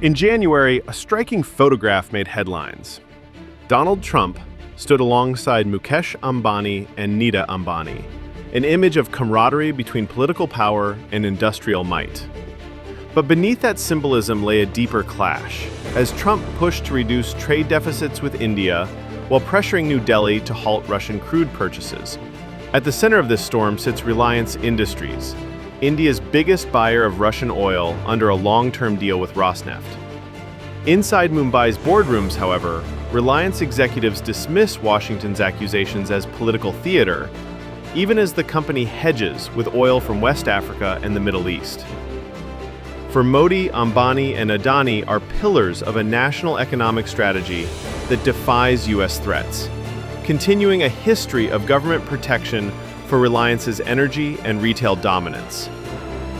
In January, a striking photograph made headlines. Donald Trump stood alongside Mukesh Ambani and Nita Ambani, an image of camaraderie between political power and industrial might. But beneath that symbolism lay a deeper clash, as Trump pushed to reduce trade deficits with India while pressuring New Delhi to halt Russian crude purchases. At the center of this storm sits Reliance Industries, India's biggest buyer of Russian oil under a long-term deal with Rosneft. Inside Mumbai's boardrooms, however, Reliance executives dismiss Washington's accusations as political theater, even as the company hedges with oil from West Africa and the Middle East. For Modi, Ambani, and Adani are pillars of a national economic strategy that defies U.S. threats, continuing a history of government protection for Reliance's energy and retail dominance.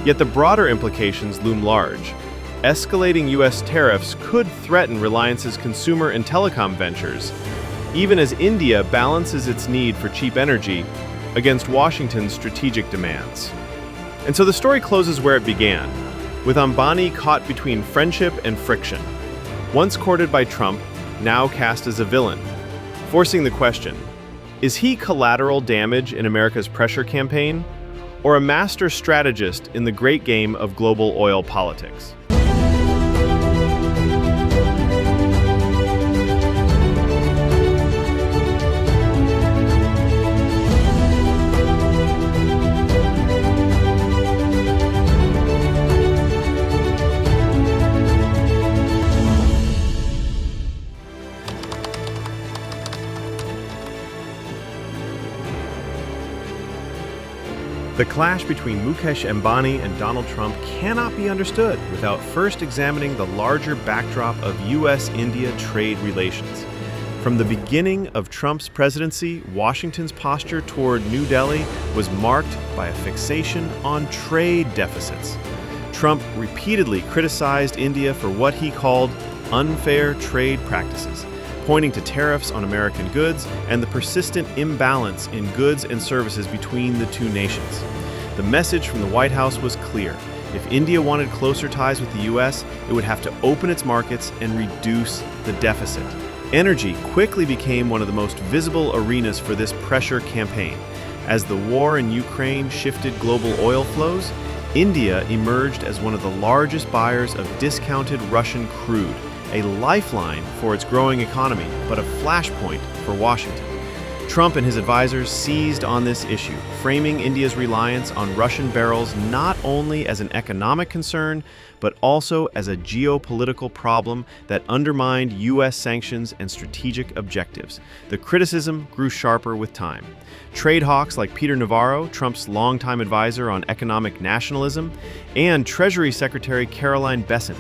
Yet the broader implications loom large. Escalating U.S. tariffs could threaten Reliance's consumer and telecom ventures, even as India balances its need for cheap energy against Washington's strategic demands. And so the story closes where it began, with Ambani caught between friendship and friction. Once courted by Trump, now cast as a villain, forcing the question, is he collateral damage in America's pressure campaign, or a master strategist in the great game of global oil politics? The clash between Mukesh Ambani and Donald Trump cannot be understood without first examining the larger backdrop of U.S. India trade relations. From the beginning of Trump's presidency, Washington's posture toward New Delhi was marked by a fixation on trade deficits. Trump repeatedly criticized India for what he called unfair trade practices, pointing to tariffs on American goods and the persistent imbalance in goods and services between the two nations. The message from the White House was clear. If India wanted closer ties with the U.S., it would have to open its markets and reduce the deficit. Energy quickly became one of the most visible arenas for this pressure campaign. As the war in Ukraine shifted global oil flows, India emerged as one of the largest buyers of discounted Russian crude, a lifeline for its growing economy, but a flashpoint for Washington. Trump and his advisors seized on this issue, framing India's reliance on Russian barrels not only as an economic concern, but also as a geopolitical problem that undermined U.S. sanctions and strategic objectives. The criticism grew sharper with time. Trade hawks like Peter Navarro, Trump's longtime advisor on economic nationalism, and Treasury Secretary Caroline Bessent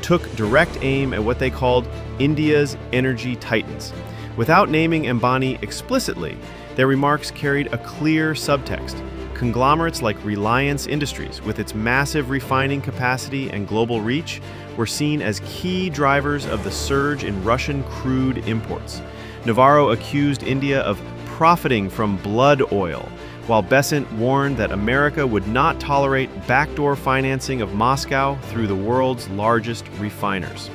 took direct aim at what they called India's energy titans. Without naming Ambani explicitly, their remarks carried a clear subtext. Conglomerates like Reliance Industries, with its massive refining capacity and global reach, were seen as key drivers of the surge in Russian crude imports. Navarro accused India of profiting from blood oil, while Bessent warned that America would not tolerate backdoor financing of Moscow through the world's largest refiners.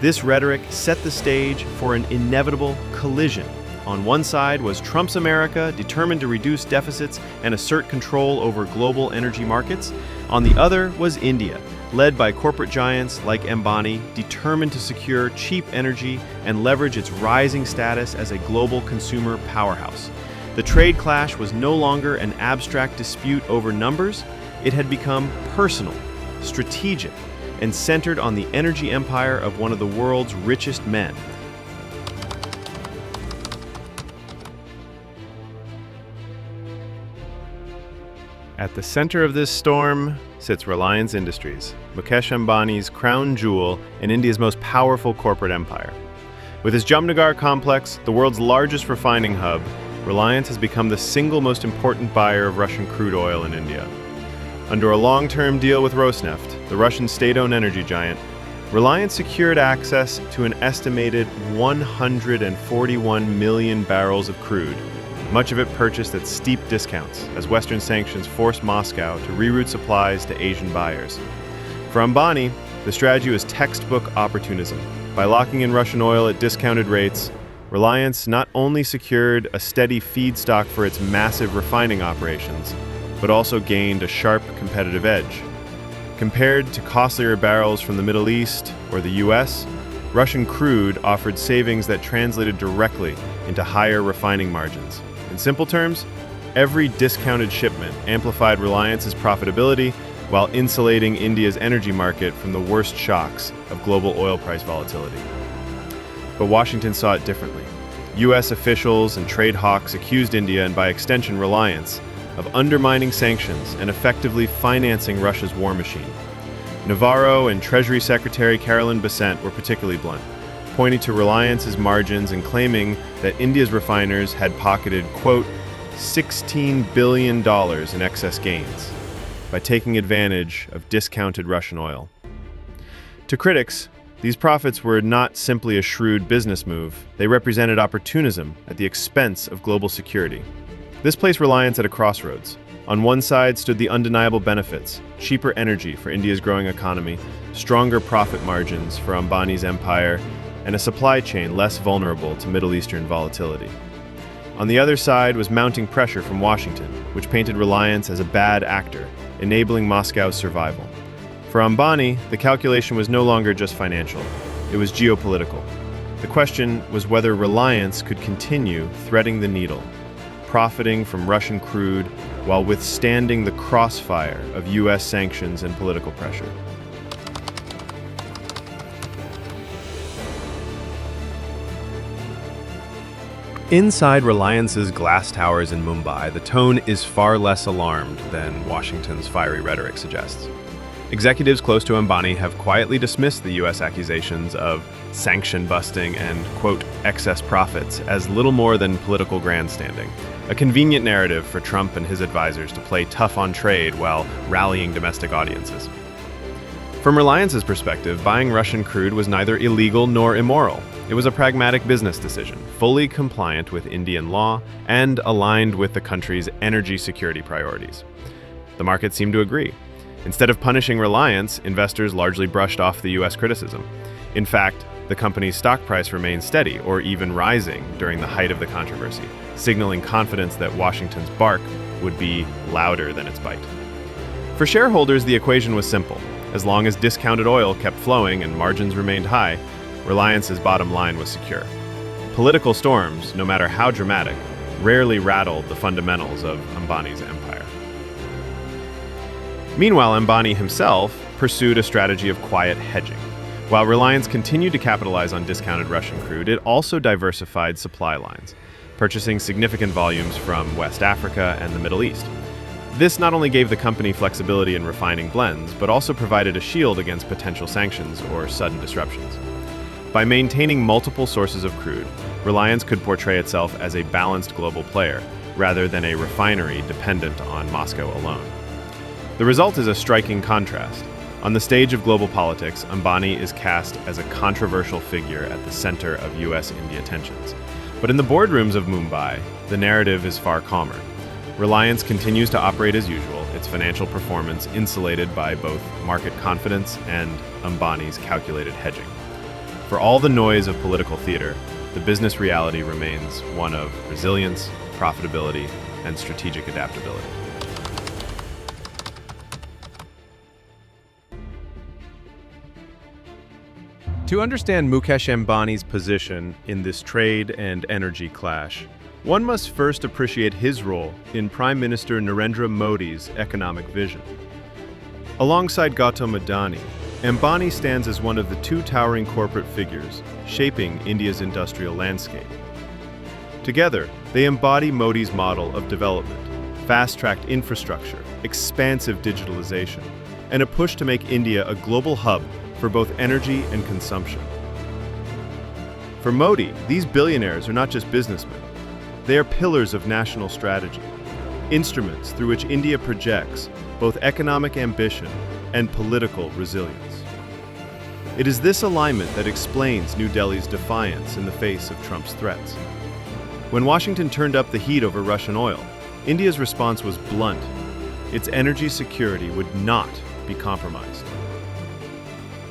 This rhetoric set the stage for an inevitable collision. On one side was Trump's America, determined to reduce deficits and assert control over global energy markets. On the other was India, led by corporate giants like Ambani, determined to secure cheap energy and leverage its rising status as a global consumer powerhouse. The trade clash was no longer an abstract dispute over numbers. It had become personal, strategic, and centered on the energy empire of one of the world's richest men. At the center of this storm sits Reliance Industries, Mukesh Ambani's crown jewel and India's most powerful corporate empire. With its Jamnagar complex, the world's largest refining hub, Reliance has become the single most important buyer of Russian crude oil in India. Under a long-term deal with Rosneft, the Russian state-owned energy giant, Reliance secured access to an estimated 141 million barrels of crude, much of it purchased at steep discounts as Western sanctions forced Moscow to reroute supplies to Asian buyers. For Ambani, The strategy was textbook opportunism. By locking in Russian oil at discounted rates, Reliance not only secured a steady feedstock for its massive refining operations, but also gained a sharp competitive edge. Compared to costlier barrels from the Middle East or the U.S., Russian crude offered savings that translated directly into higher refining margins. In simple terms, every discounted shipment amplified Reliance's profitability while insulating India's energy market from the worst shocks of global oil price volatility. But Washington saw it differently. U.S. officials and trade hawks accused India, and by extension Reliance, of undermining sanctions and effectively financing Russia's war machine. Navarro and Treasury Secretary Caroline Bessent were particularly blunt, pointing to Reliance's margins and claiming that India's refiners had pocketed, quote, $16 billion in excess gains by taking advantage of discounted Russian oil. To critics, these profits were not simply a shrewd business move, they represented opportunism at the expense of global security. This placed Reliance at a crossroads. On one side stood the undeniable benefits: cheaper energy for India's growing economy, stronger profit margins for Ambani's empire, and a supply chain less vulnerable to Middle Eastern volatility. On the other side was mounting pressure from Washington, which painted Reliance as a bad actor, enabling Moscow's survival. For Ambani, the calculation was no longer just financial, it was geopolitical. The question was whether Reliance could continue threading the needle, profiting from Russian crude while withstanding the crossfire of U.S. sanctions and political pressure. Inside Reliance's glass towers in Mumbai, the tone is far less alarmed than Washington's fiery rhetoric suggests. Executives close to Ambani have quietly dismissed the U.S. accusations of sanction busting and, quote, excess profits as little more than political grandstanding, a convenient narrative for Trump and his advisors to play tough on trade while rallying domestic audiences. From Reliance's perspective, buying Russian crude was neither illegal nor immoral. It was a pragmatic business decision, fully compliant with Indian law and aligned with the country's energy security priorities. The market seemed to agree. Instead of punishing Reliance, investors largely brushed off the U.S. criticism. In fact, the company's stock price remained steady or even rising during the height of the controversy, signaling confidence that Washington's bark would be louder than its bite. For shareholders, the equation was simple. As long as discounted oil kept flowing and margins remained high, Reliance's bottom line was secure. Political storms, no matter how dramatic, rarely rattled the fundamentals of Ambani's empire. Meanwhile, Ambani himself pursued a strategy of quiet hedging. While Reliance continued to capitalize on discounted Russian crude, it also diversified supply lines, purchasing significant volumes from West Africa and the Middle East. This not only gave the company flexibility in refining blends, but also provided a shield against potential sanctions or sudden disruptions. By maintaining multiple sources of crude, Reliance could portray itself as a balanced global player, rather than a refinery dependent on Moscow alone. The result is a striking contrast. On the stage of global politics, Ambani is cast as a controversial figure at the center of U.S.-India tensions. But in the boardrooms of Mumbai, the narrative is far calmer. Reliance continues to operate as usual, its financial performance insulated by both market confidence and Ambani's calculated hedging. For all the noise of political theater, the business reality remains one of resilience, profitability, and strategic adaptability. To understand Mukesh Ambani's position in this trade and energy clash, one must first appreciate his role in Prime Minister Narendra Modi's economic vision. Alongside Gautam Adani, Ambani stands as one of the two towering corporate figures shaping India's industrial landscape. Together, they embody Modi's model of development, fast-tracked infrastructure, expansive digitalization, and a push to make India a global hub for both energy and consumption. For Modi, these billionaires are not just businessmen. They are pillars of national strategy, instruments through which India projects both economic ambition and political resilience. It is this alignment that explains New Delhi's defiance in the face of Trump's threats. When Washington turned up the heat over Russian oil, India's response was blunt. Its energy security would not be compromised.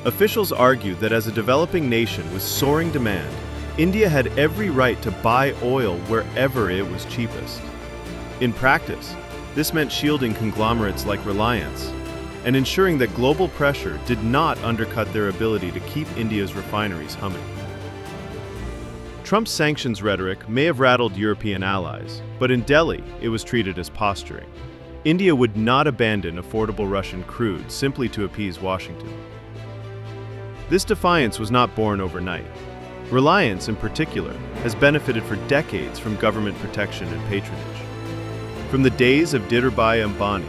Officials argued that as a developing nation with soaring demand, India had every right to buy oil wherever it was cheapest. In practice, this meant shielding conglomerates like Reliance and ensuring that global pressure did not undercut their ability to keep India's refineries humming. Trump's sanctions rhetoric may have rattled European allies, but in Delhi, it was treated as posturing. India would not abandon affordable Russian crude simply to appease Washington. This defiance was not born overnight. Reliance, in particular, has benefited for decades from government protection and patronage. From the days of Dhirubhai Ambani,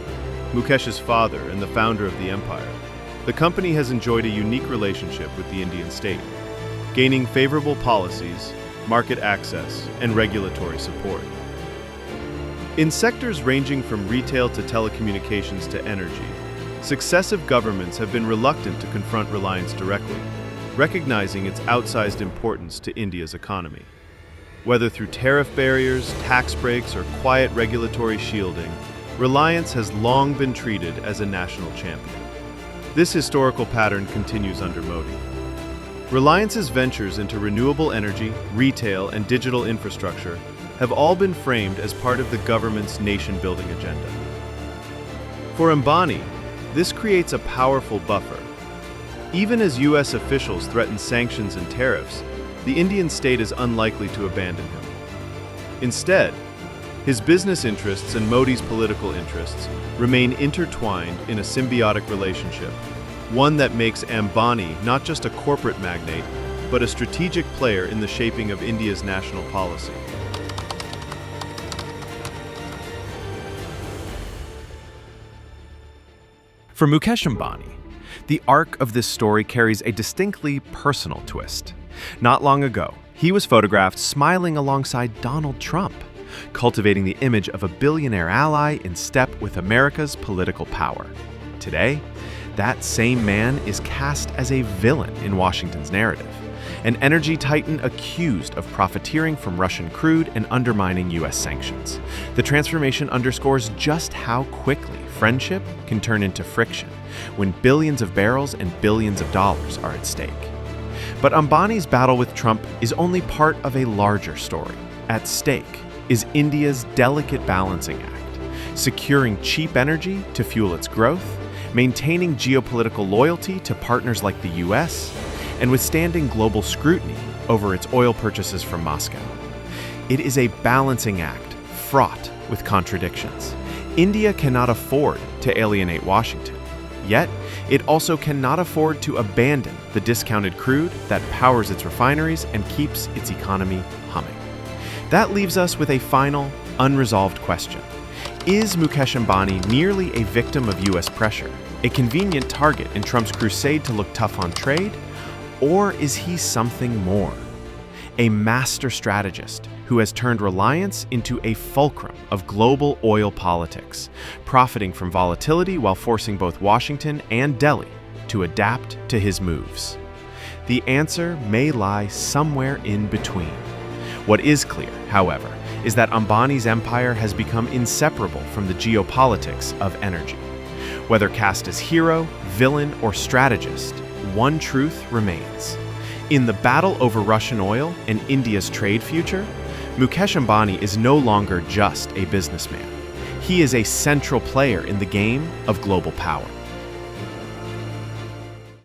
Mukesh's father and the founder of the empire, the company has enjoyed a unique relationship with the Indian state, gaining favorable policies, market access, and regulatory support. In sectors ranging from retail to telecommunications to energy, successive governments have been reluctant to confront Reliance directly, recognizing its outsized importance to India's economy. Whether through tariff barriers, tax breaks, or quiet regulatory shielding, Reliance has long been treated as a national champion. This historical pattern continues under Modi. Reliance's ventures into renewable energy, retail, and digital infrastructure have all been framed as part of the government's nation-building agenda. For Ambani, this creates a powerful buffer. Even as U.S. officials threaten sanctions and tariffs, the Indian state is unlikely to abandon him. Instead, his business interests and Modi's political interests remain intertwined in a symbiotic relationship, one that makes Ambani not just a corporate magnate, but a strategic player in the shaping of India's national policy. For Mukesh Ambani, the arc of this story carries a distinctly personal twist. Not long ago, he was photographed smiling alongside Donald Trump, cultivating the image of a billionaire ally in step with America's political power. Today, that same man is cast as a villain in Washington's narrative, an energy titan accused of profiteering from Russian crude and undermining U.S. sanctions. The transformation underscores just how quickly friendship can turn into friction when billions of barrels and billions of dollars are at stake. But Ambani's battle with Trump is only part of a larger story. At stake is India's delicate balancing act, securing cheap energy to fuel its growth, maintaining geopolitical loyalty to partners like the U.S., and withstanding global scrutiny over its oil purchases from Moscow. It is a balancing act fraught with contradictions. India cannot afford to alienate Washington, yet it also cannot afford to abandon the discounted crude that powers its refineries and keeps its economy humming. That leaves us with a final, unresolved question. Is Mukesh Ambani merely a victim of U.S. pressure, a convenient target in Trump's crusade to look tough on trade? Or is he something more? A master strategist who has turned Reliance into a fulcrum of global oil politics, profiting from volatility while forcing both Washington and Delhi to adapt to his moves. The answer may lie somewhere in between. What is clear, however, is that Ambani's empire has become inseparable from the geopolitics of energy. Whether cast as hero, villain, or strategist, one truth remains. In the battle over Russian oil and India's trade future, Mukesh Ambani is no longer just a businessman. He is a central player in the game of global power.